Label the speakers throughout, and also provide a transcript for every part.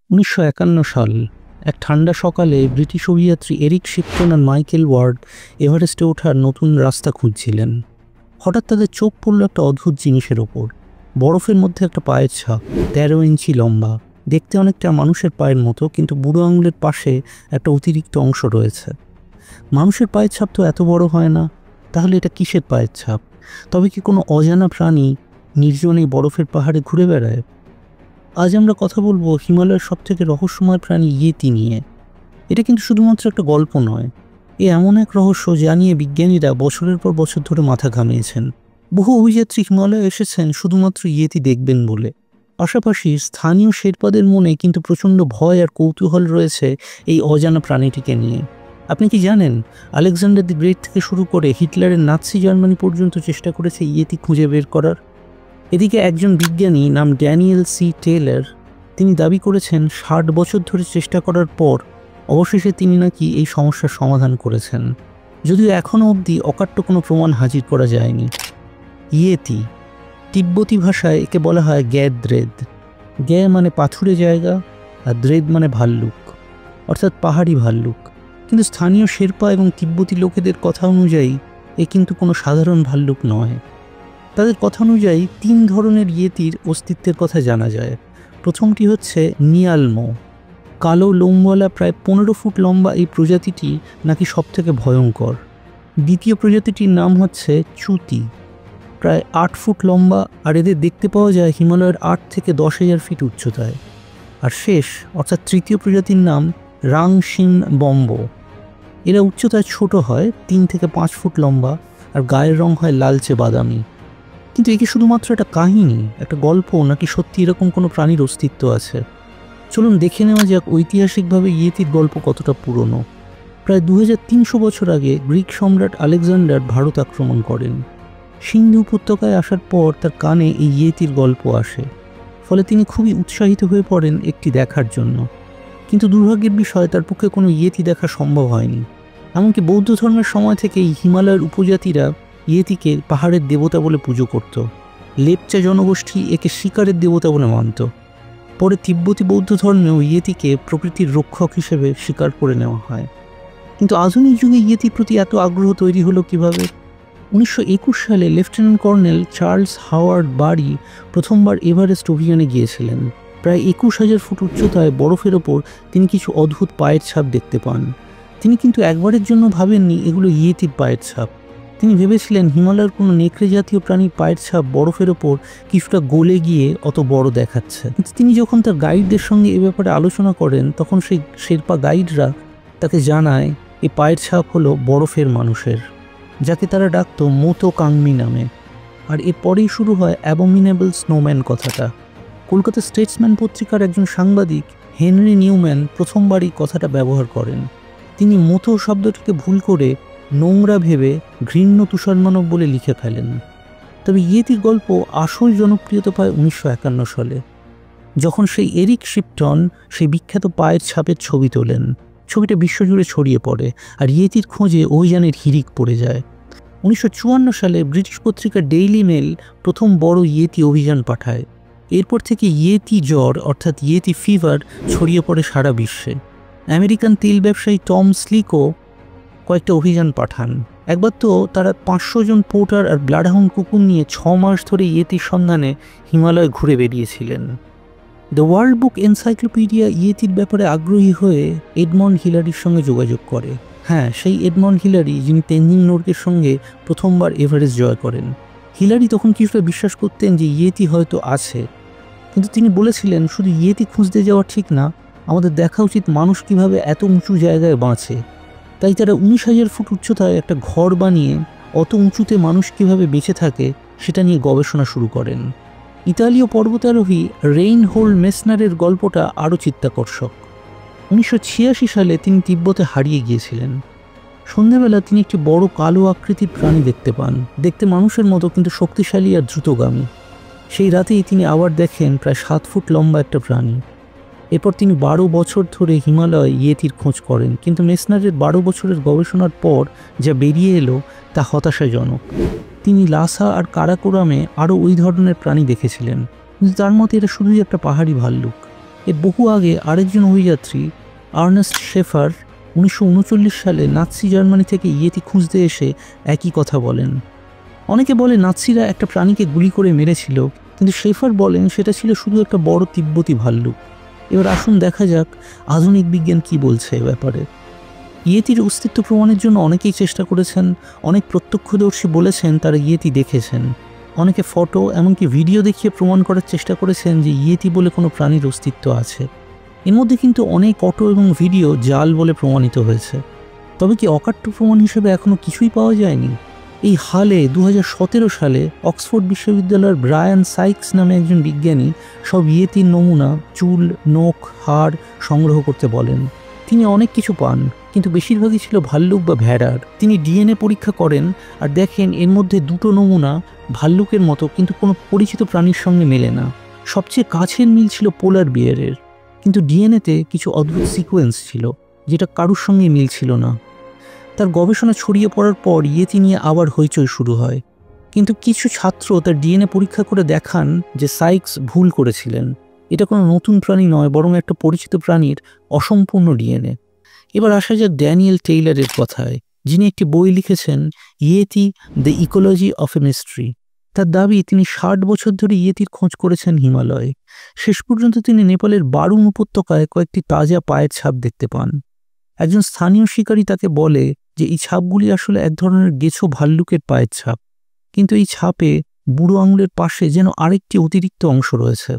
Speaker 1: 1951 সাল এক ঠান্ডা সকালে ব্রিটিশ অভিযাত্রী এরিক শিপটন আর মাইকেল ওয়ার্ড এভারেস্টে ওঠার নতুন রাস্তা খুঁজছিলেন। হঠাৎ তাদের চোখ পড়ল একটা অদ্ভুত জিনিসের ওপর। বরফের মধ্যে একটা পায়ের ছাপ, 13 ইঞ্চি লম্বা, দেখতে অনেকটা মানুষের পায়ের মতো, কিন্তু বুড়ো আঙুলের পাশে একটা অতিরিক্ত অংশ রয়েছে। মানুষের পায়ের ছাপ তো এত বড় হয় না, তাহলে এটা কিসের পায়ের ছাপ? তবে কি কোনো অজানা প্রাণী নির্জন এই বরফের পাহাড়ে ঘুরে বেড়ায়? আজ আমরা কথা বলবো হিমালয়ের সবথেকে রহস্যময় প্রাণী ইয়েতি নিয়ে। এটা কিন্তু শুধুমাত্র একটা গল্প নয়, এমন এক রহস্য যা নিয়ে বিজ্ঞানীরা বছরের পর বছর ধরে মাথা ঘামিয়েছেন। বহু অভিযাত্রী হিমালয়ে এসেছেন শুধুমাত্র ইয়েতি দেখবেন বলে। পাশাপাশি স্থানীয় শেরপাদের মনে কিন্তু প্রচণ্ড ভয় আর কৌতূহল রয়েছে এই অজানা প্রাণীটিকে নিয়ে। আপনি কি জানেন, আলেকজান্ডার দি গ্রেট থেকে শুরু করে হিটলারের নাৎসি জার্মানি পর্যন্ত চেষ্টা করেছে ইয়েতি খুঁজে বের করার। এদিকে একজন বিজ্ঞানী নাম ড্যানিয়েল সি টেইলর, তিনি দাবি করেছেন 60 বছর ধরে চেষ্টা করার পর অবশেষে তিনি নাকি এই সমস্যার সমাধান করেছেন, যদিও এখনও অবধি অকাট্য কোনো প্রমাণ হাজির করা যায়নি। ইয়েতি, তিব্বতী ভাষায় একে বলা হয় গ্যাদ্রেদ। গ্যা মানে পাথুরে জায়গা, আর দ্রেদ মানে ভাল্লুক, অর্থাৎ পাহাড়ি ভাল্লুক। কিন্তু স্থানীয় শেরপা এবং তিব্বতী লোকেদের কথা অনুযায়ী এ কিন্তু কোনো সাধারণ ভাল্লুক নয়। তাদের কথা অনুযায়ী 3 ধরনের ইয়েতির অস্তিত্বের কথা জানা যায়। প্রথমটি হচ্ছে নিয়ালমো, কালো লোমওয়ালা প্রায় 15 ফুট লম্বা এই প্রজাতিটি নাকি সবথেকে ভয়ঙ্কর। দ্বিতীয় প্রজাতিটির নাম হচ্ছে চুতি, প্রায় 8 ফুট লম্বা, আর এদের দেখতে পাওয়া যায় হিমালয়ের 8 থেকে 10,000 ফিট উচ্চতায়। আর শেষ অর্থাৎ তৃতীয় প্রজাতির নাম রাংশিন বম্বো। এরা উচ্চতায় ছোট হয়, 3 থেকে 5 ফুট লম্বা, আর গায়ের রং হয় লালচে বাদামি। কিন্তু একে শুধুমাত্র একটা কাহিনী, একটা গল্প, নাকি সত্যি এরকম কোনো প্রাণীর অস্তিত্ব আছে? চলুন দেখে নেওয়া যাক ঐতিহাসিকভাবে ইয়েতির গল্প কতটা পুরনো। প্রায় 2300 বছর আগে গ্রিক সম্রাট আলেকজান্ডার ভারত আক্রমণ করেন। সিন্ধু উপত্যকায় আসার পর তার কানে এই ইয়েতির গল্প আসে, ফলে তিনি খুবই উৎসাহিত হয়ে পড়েন একটি দেখার জন্য। কিন্তু দুর্ভাগ্যের বিষয়, তার পক্ষে কোনো ইয়েতি দেখা সম্ভব হয়নি। এমনকি বৌদ্ধ ধর্মের সময় থেকেই হিমালয়ের উপজাতিরা ইয়েতিকে পাহাড়ের দেবতা বলে পুজো করত। লেপচা জনগোষ্ঠী একে শিকারের দেবতা বলে মানত। পরে তিব্বতী বৌদ্ধ ধর্মেও ইয়েতিকে প্রকৃতির রক্ষক হিসেবে স্বীকার করে নেওয়া হয়। কিন্তু আধুনিক যুগে ইয়েতির প্রতি এত আগ্রহ তৈরি হলো কিভাবে? 1921 সালে লেফটেন্যান্ট কর্নেল চার্লস হাওয়ার্ড বারি প্রথমবার এভারেস্ট অভিযানে গিয়েছিলেন। প্রায় 21,000 ফুট উচ্চতায় বরফের ওপর তিনি কিছু অদ্ভুত পায়ের ছাপ দেখতে পান। তিনি কিন্তু একবারের জন্য ভাবেননি এগুলো ইয়েতির পায়ের ছাপ। তিনি ভেবেছিলেন হিমালয়ের কোনো নেকড়ে জাতীয় প্রাণীর পায়ের ছাপ বরফের ওপর কিছুটা গলে গিয়ে অত বড় দেখাচ্ছে। কিন্তু তিনি যখন তার গাইডদের সঙ্গে এ ব্যাপারে আলোচনা করেন, তখন সেই শেরপা গাইডরা তাকে জানায় এই পায়ের ছাপ হলো বরফের মানুষের, যাকে তারা ডাকত মোতো কাংমি নামে। আর এরপরেই শুরু হয় অ্যাবোমিনেবল স্নোম্যান কথাটা। কলকাতা স্টেটসম্যান পত্রিকার একজন সাংবাদিক হেনরি নিউম্যান প্রথমবার এই কথাটা ব্যবহার করেন। তিনি মোতো শব্দটিকে ভুল করে নোংরা ভেবে ঘৃণ্য তুষারমানব বলে লিখে ফেলেন। তবে ইয়েতির গল্প আসল জনপ্রিয়তা পায় 1951 সালে, যখন সেই এরিক শিপটন সেই বিখ্যাত পায়ের ছাপের ছবি তোলেন। ছবিটা বিশ্বজুড়ে ছড়িয়ে পড়ে, আর ইয়েতির খোঁজে অভিযানের হিড়িক পড়ে যায়। 1954 সালে ব্রিটিশ পত্রিকা ডেইলি মেল প্রথম বড় ইয়েতি অভিযান পাঠায়। এরপর থেকে ইয়েতি জ্বর অর্থাৎ ইয়েতি ফিভার ছড়িয়ে পড়ে সারা বিশ্বে। আমেরিকান তেল ব্যবসায়ী টম স্লিকো কয়েকটা অভিযান পাঠান। একবার তো তারা 500 জন পোর্টার আর ব্লাডহাউন্ড কুকুর নিয়ে 6 মাস ধরে ইয়েতির সন্ধানে হিমালয় ঘুরে বেরিয়েছিলেন। দ্য ওয়ার্ল্ড বুক এনসাইক্লোপিডিয়া ইয়েতির ব্যাপারে আগ্রহী হয়ে এডমন্ড হিলারির সঙ্গে যোগাযোগ করে। হ্যাঁ, সেই এডমন্ড হিলারি যিনি তেনজিং নোরকের সঙ্গে প্রথমবার এভারেস্ট জয় করেন। হিলারি তখন কিছুটা বিশ্বাস করতেন যে ইয়েতি হয়তো আছে, কিন্তু তিনি বলেছিলেন শুধু ইয়েতি খুঁজতে যাওয়া ঠিক না, আমাদের দেখা উচিত মানুষ কিভাবে এত উঁচু জায়গায় বাঁচে। তাই তারা 19,000 ফুট উচ্চতায় একটা ঘর বানিয়ে অত উঁচুতে মানুষ কিভাবে বেঁচে থাকে সেটা নিয়ে গবেষণা শুরু করেন। ইতালীয় পর্বতারোহী রেইনহোল্ড মেসনারের গল্পটা আরও চিত্তাকর্ষক। 1986 সালে তিনি তিব্বতে হারিয়ে গিয়েছিলেন। সন্ধ্যাবেলা তিনি একটি বড় কালো আকৃতির প্রাণী দেখতে পান, দেখতে মানুষের মতো কিন্তু শক্তিশালী আর দ্রুতগামী। সেই রাতেই তিনি আবার দেখেন প্রায় 7 ফুট লম্বা একটা প্রাণী। এরপর তিনি 12 বছর ধরে হিমালয়ে ইয়েতির খোঁজ করেন, কিন্তু মেসনারের 12 বছরের গবেষণার পর যা বেরিয়ে এলো তা হতাশাজনক। তিনি লাসা আর কারাকোরামে আরও ওই ধরনের প্রাণী দেখেছিলেন, কিন্তু তার মতে এটা শুধুই একটা পাহাড়ি ভাল্লুক। এর বহু আগে আরেকজন অভিযাত্রী আর্নেস্ট শেফার 1939 সালে নাৎসি জার্মানি থেকে ইয়েতি খুঁজতে এসে একই কথা বলেন। অনেকে বলে নাৎসিরা একটা প্রাণীকে গুলি করে মেরেছিল, কিন্তু শেফার বলেন সেটা ছিল শুধু একটা বড় তিব্বতী ভাল্লুক। এবার আসুন দেখা যাক আধুনিক বিজ্ঞান কি বলছে এ ব্যাপারে। ইয়েতির অস্তিত্ব প্রমাণের জন্য অনেকেই চেষ্টা করেছেন। অনেক প্রত্যক্ষদর্শী বলেছেন তারা ইয়েতি দেখেছেন। অনেকে ফটো এমনকি ভিডিও দেখিয়ে প্রমাণ করার চেষ্টা করেছেন যে ইয়েতি বলে কোনো প্রাণীর অস্তিত্ব আছে। এর মধ্যে কিন্তু অনেক ফটো এবং ভিডিও জাল বলে প্রমাণিত হয়েছে। তবে কি অকাট্য প্রমাণ হিসেবে এখনও কিছুই পাওয়া যায়নি? এই হালে 2017 সালে অক্সফোর্ড বিশ্ববিদ্যালয়ের ব্রায়ান সাইক্স নামে একজন বিজ্ঞানী সব ইয়েতির নমুনা, চুল, নখ, হাড় সংগ্রহ করতে বলেন। তিনি অনেক কিছু পান, কিন্তু বেশিরভাগই ছিল ভাল্লুক বা ভেড়ার। তিনি ডিএনএ পরীক্ষা করেন আর দেখেন এর মধ্যে দুটো নমুনা ভাল্লুকের মতো, কিন্তু কোনো পরিচিত প্রাণীর সঙ্গে মেলে না। সবচেয়ে কাছের মিল ছিল পোলার বিয়ারের, কিন্তু ডিএনএতে কিছু অদ্ভুত সিকোয়েন্স ছিল যেটা কারুর সঙ্গে মিল ছিল না। তার গবেষণা ছড়িয়ে পড়ার পর ইয়েতি নিয়ে আবার হইচই শুরু হয়, কিন্তু কিছু ছাত্র তার ডিএনএ পরীক্ষা করে দেখান যে সাইক্স ভুল করেছিলেন। এটা কোনো নতুন প্রাণী নয়, বরং একটা পরিচিত প্রাণীর অসম্পূর্ণ ডিএনএ। এবার আসা যাক ড্যানিয়েল টেইলারের কথায়, যিনি একটি বই লিখেছেন Yeti the ecology of A mystery. তার দাবি তিনি 60 বছর ধরে ইয়েতির খোঁজ করেছেন হিমালয়ে। শেষ পর্যন্ত তিনি নেপালের বারুন উপত্যকায় কয়েকটি তাজা পায়ের ছাপ দেখতে পান। একজন স্থানীয় শিকারী তাকে বলে যে এই ছাপগুলি আসলে এক ধরনের গেছো ভাল্লুকের পায়ের ছাপ, কিন্তু এই ছাপে বুড়ো আঙুলের পাশে যেন আরেকটি অতিরিক্ত অংশ রয়েছে,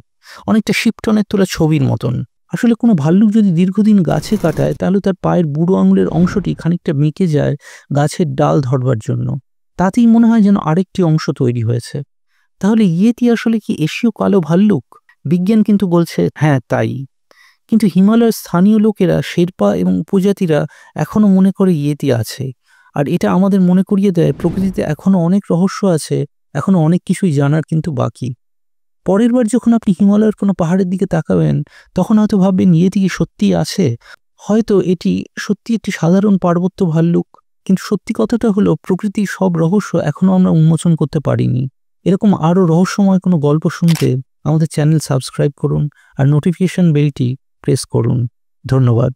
Speaker 1: অনেকটা শিপটনের তোলা ছবির মতন। আসলে কোনো ভাল্লুক যদি দীর্ঘদিন গাছে কাটায় তাহলে তার পায়ের বুড়ো আঙুলের অংশটি খানিকটা বেঁকে যায় গাছের ডাল ধরবার জন্য। তাতেই মনে হয় যেন আরেকটি অংশ তৈরি হয়েছে। তাহলে ইয়েতি আসলে কি এশীয় কালো ভাল্লুক? বিজ্ঞান কিন্তু বলছে হ্যাঁ তাই, কিন্তু হিমালয়ের স্থানীয় লোকেরা, শেরপা এবং উপজাতিরা এখনও মনে করে ইয়েতি আছে। আর এটা আমাদের মনে করিয়ে দেয় প্রকৃতিতে এখনও অনেক রহস্য আছে, এখনও অনেক কিছুই জানার কিন্তু বাকি। পরের বার যখন আপনি হিমালয়ের কোনো পাহাড়ের দিকে তাকাবেন, তখন হয়তো ভাববেন ইয়েতি কি সত্যিই আছে। হয়তো এটি সত্যি একটি সাধারণ পার্বত্য ভাল্লুক, কিন্তু সত্যি কথাটা হলো প্রকৃতির সব রহস্য এখনও আমরা উন্মোচন করতে পারিনি। এরকম আরও রহস্যময় কোনো গল্প শুনতে আমাদের চ্যানেল সাবস্ক্রাইব করুন আর নোটিফিকেশন বেলটি প্রেস করুন। ধন্যবাদ।